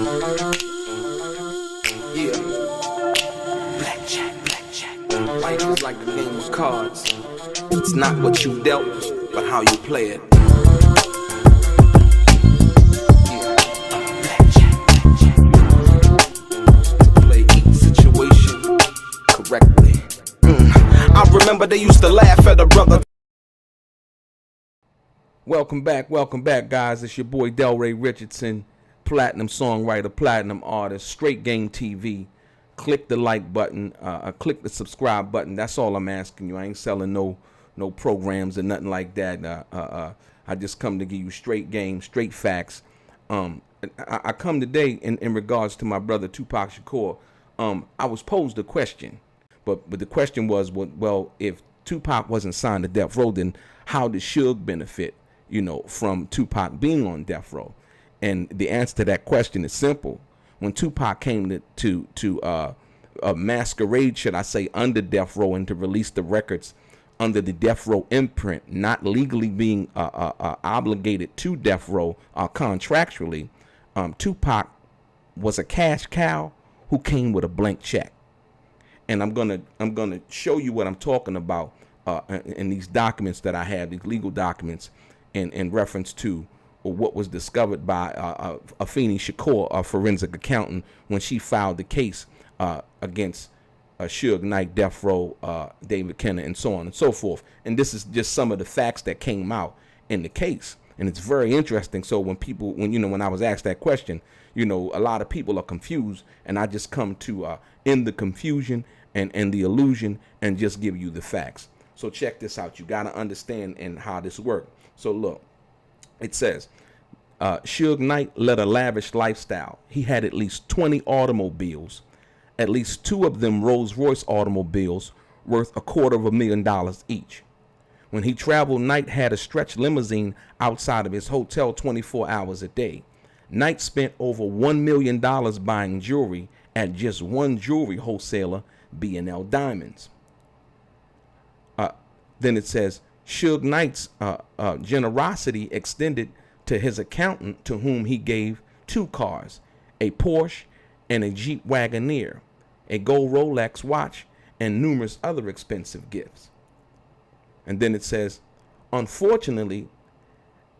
Yeah. Blackjack. Life is like a game of cards. It's not what you dealt, but how you play it. Yeah. Blackjack. To play each situation correctly. I remember they used to laugh at a brother. Welcome back, guys. It's your boy Delray Richardson, platinum songwriter, platinum artist, StraightGameTV. Click the like button, click the subscribe button. That's all I'm asking you. I ain't selling no programs or nothing like that. I just come to give you straight game, straight facts. I come today in regards to my brother Tupac Shakur. I was posed a question, but the question was, well, if Tupac wasn't signed to death row, then how did Suge benefit, from Tupac being on death row? And the answer to that question is simple. When Tupac came to a masquerade, should I say, under death row and to release the records under the death row imprint, not legally being obligated to death row contractually, Tupac was a cash cow who came with a blank check. And I'm gonna show you what I'm talking about in these documents that I have, these legal documents, in reference to what was discovered by Afeni Shakur, a forensic accountant, when she filed the case against Suge Knight, Death Row, David Kenner, and so on and so forth. And this is just some of the facts that came out in the case, and it's very interesting. So when I was asked that question, a lot of people are confused, and I just come to end the confusion and the illusion and just give you the facts. So check this out. You got to understand and how this works. So look, it says, Suge Knight led a lavish lifestyle. He had at least 20 automobiles, at least 2 of them Rolls-Royce automobiles worth $250,000 each. When he traveled, Knight had a stretch limousine outside of his hotel 24 hours a day. Knight spent over $1 million buying jewelry at just one jewelry wholesaler, B&L Diamonds. Then it says, Suge Knight's generosity extended to his accountant, to whom he gave 2 cars, a Porsche and a Jeep Wagoneer, a gold Rolex watch, and numerous other expensive gifts. And then it says, unfortunately,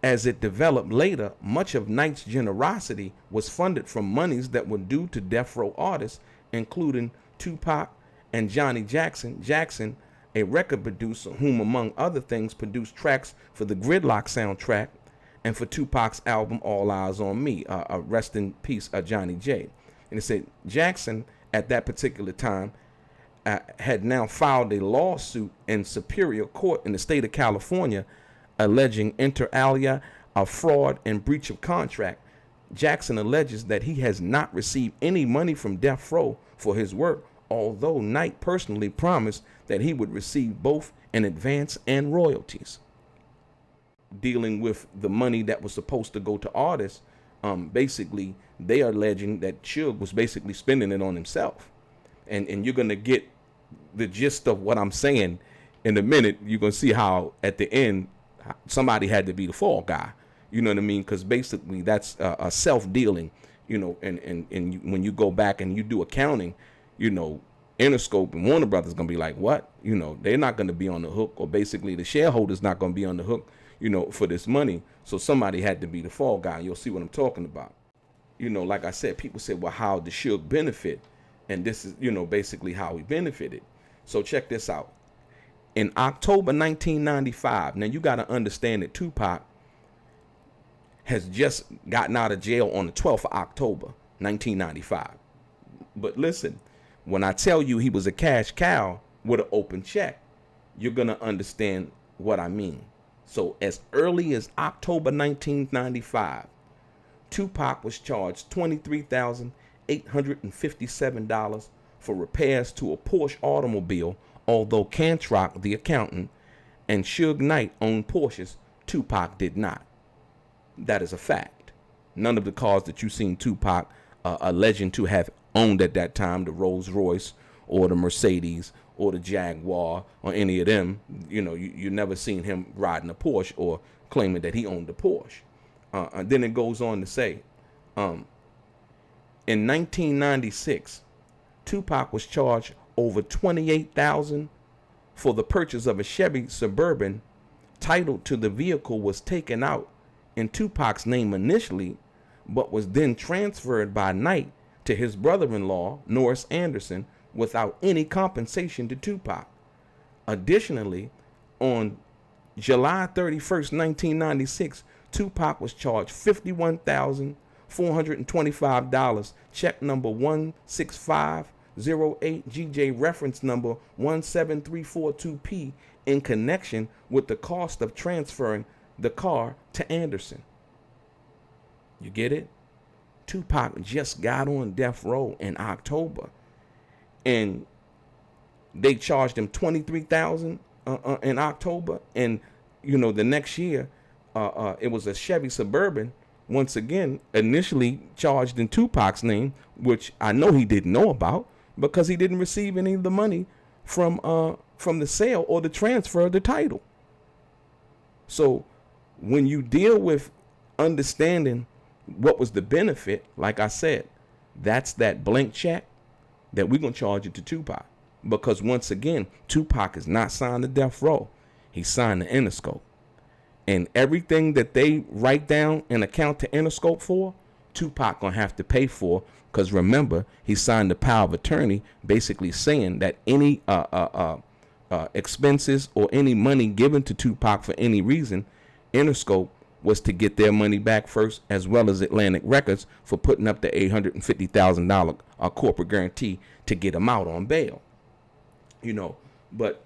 as it developed later, much of Knight's generosity was funded from monies that were due to death row artists, including Tupac and Johnny Jackson, a record producer whom, among other things, produced tracks for the Gridlock soundtrack and for Tupac's album All Eyes on Me, rest in peace, Johnny J. And it said Jackson, at that particular time, had now filed a lawsuit in Superior Court in the state of California, alleging inter alia, fraud and breach of contract. Jackson alleges that he has not received any money from death row for his work, although Knight personally promised that he would receive both in advance and royalties. Dealing with the money that was supposed to go to artists, basically they are alleging that Suge was basically spending it on himself. And you're going to get the gist of what I'm saying in a minute. You're going to see how at the end somebody had to be the fall guy. You know what I mean? Because basically that's a self-dealing, and when you go back and you do accounting, Interscope and Warner Brothers going to be like, what? They're not going to be on the hook, or basically the shareholders not going to be on the hook, for this money. So somebody had to be the fall guy. You'll see what I'm talking about. Like I said, people say, well, how did Suge benefit? And this is, basically how he benefited. So check this out. In October 1995, now you got to understand that Tupac has just gotten out of jail on the 12th of October, 1995. But listen, when I tell you he was a cash cow with an open check, you're going to understand what I mean. So as early as October 1995, Tupac was charged $23,857 for repairs to a Porsche automobile, although Cantrock, the accountant, and Suge Knight owned Porsches, Tupac did not. That is a fact. None of the cars that you've seen Tupac alleging to have owned at that time, the Rolls Royce or the Mercedes or the Jaguar or any of them, you never seen him riding a Porsche or claiming that he owned a Porsche. And then it goes on to say, In 1996, Tupac was charged over $28,000 for the purchase of a Chevy Suburban. Title to the vehicle was taken out in Tupac's name initially, but was then transferred by Knight to his brother-in-law, Norris Anderson, without any compensation to Tupac. Additionally, on July 31st, 1996, Tupac was charged $51,425, check number 16508, GJ reference number 17342P, in connection with the cost of transferring the car to Anderson. You get it? Tupac just got on death row in October, and they charged him $23,000 in October, and the next year it was a Chevy Suburban, once again initially charged in Tupac's name, which I know he didn't know about because he didn't receive any of the money from the sale or the transfer of the title. So when you deal with understanding what was the benefit, like I said, that's that blank check that we're going to charge it to Tupac. Because once again, Tupac is not signed to death row. He signed to Interscope. And everything that they write down and account to Interscope for, Tupac going to have to pay for. Because remember, he signed the power of attorney basically saying that any expenses or any money given to Tupac for any reason, Interscope was to get their money back first, as well as Atlantic Records for putting up the $850,000 corporate guarantee to get him out on bail. But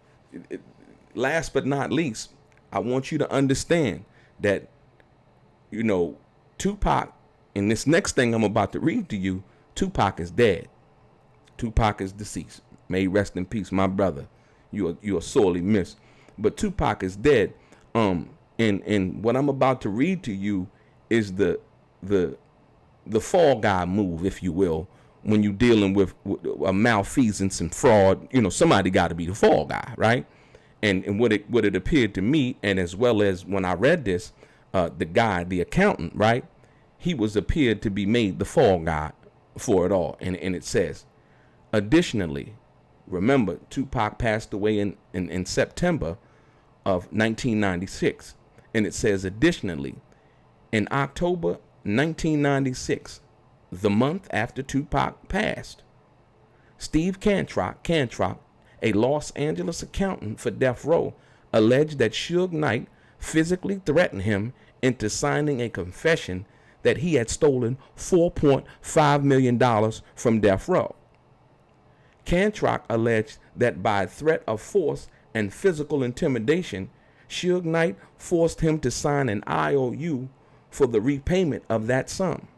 last but not least, I want you to understand that, Tupac, in this next thing I'm about to read to you, Tupac is dead. Tupac is deceased. May he rest in peace, my brother. You are sorely missed. But Tupac is dead. And what I'm about to read to you is the fall guy move, if you will, when you're dealing with a malfeasance and fraud. Somebody got to be the fall guy, right? And what it appeared to me, and as well as when I read this, the accountant, right? He appeared to be made the fall guy for it all. And it says, additionally, remember, Tupac passed away in September of 1996. And it says, additionally, in October 1996, the month after Tupac passed, Steve Cantrock, a Los Angeles accountant for death row, alleged that Suge Knight physically threatened him into signing a confession that he had stolen $4.5 million from death row. Cantrock alleged that by threat of force and physical intimidation, Suge Knight forced him to sign an IOU for the repayment of that sum.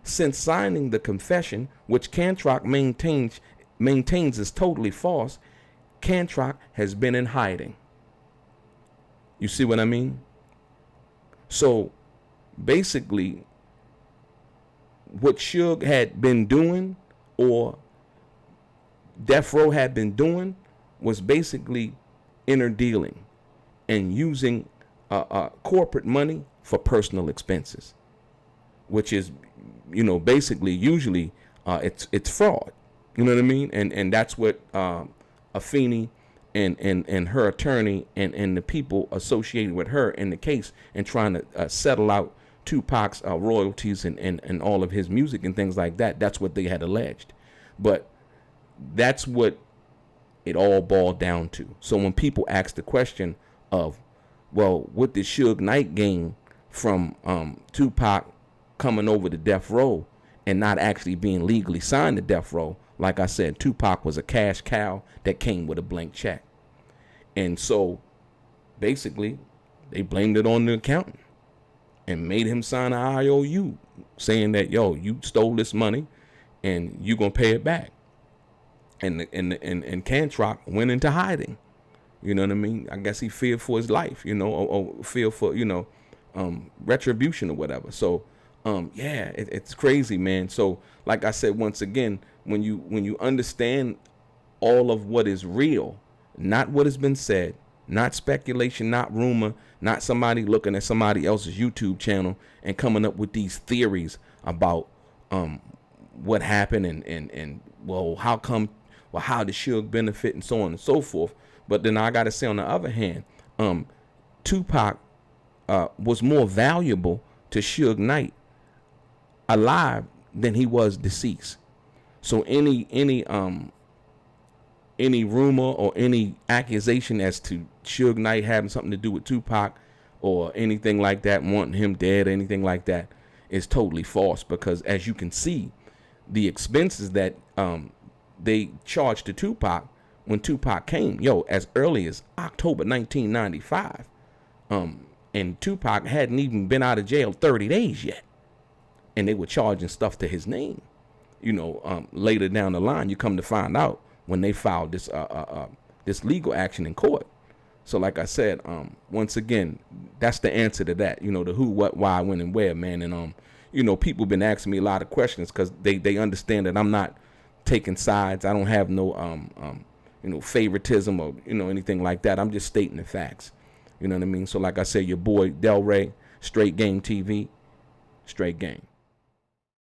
Since signing the confession, which Cantrock maintains is totally false, Cantrock has been in hiding. You see what I mean? So basically, what Suge had been doing, or Death Row had been doing, was basically interdealing and using corporate money for personal expenses, which is, basically usually it's fraud. You know what I mean? And that's what Afeni and her attorney and the people associated with her in the case and trying to settle out Tupac's royalties and all of his music and things like that. That's what they had alleged. But that's what it all boiled down to. So when people ask the question of, well, what did Suge Knight gain from Tupac coming over to death row and not actually being legally signed to death row? Like I said, Tupac was a cash cow that came with a blank check. And so basically they blamed it on the accountant and made him sign an IOU saying that, yo, you stole this money and you're going to pay it back. And Cantrock went into hiding. You know what I mean? I guess he feared for his life, or feared for, retribution or whatever. So, it's crazy, man. So, like I said, once again, when you understand all of what is real, not what has been said, not speculation, not rumor, not somebody looking at somebody else's YouTube channel and coming up with these theories about what happened and well, how come, well, how did Suge benefit and so on and so forth. But then I got to say, on the other hand, Tupac was more valuable to Suge Knight alive than he was deceased. So any rumor or any accusation as to Suge Knight having something to do with Tupac or anything like that, wanting him dead or anything like that, is totally false. Because as you can see, the expenses that they charged to Tupac when Tupac came, as early as October 1995, and Tupac hadn't even been out of jail 30 days yet, and they were charging stuff to his name. Later down the line, you come to find out when they filed this legal action in court. So like I said, once again, that's the answer to that. The who, what, why, when, and where, man. And people been asking me a lot of questions because they understand that I'm not taking sides. I don't have no favoritism or anything like that. I'm just stating the facts. You know what I mean? So like I said, your boy Delray, Straight Game TV, Straight Game.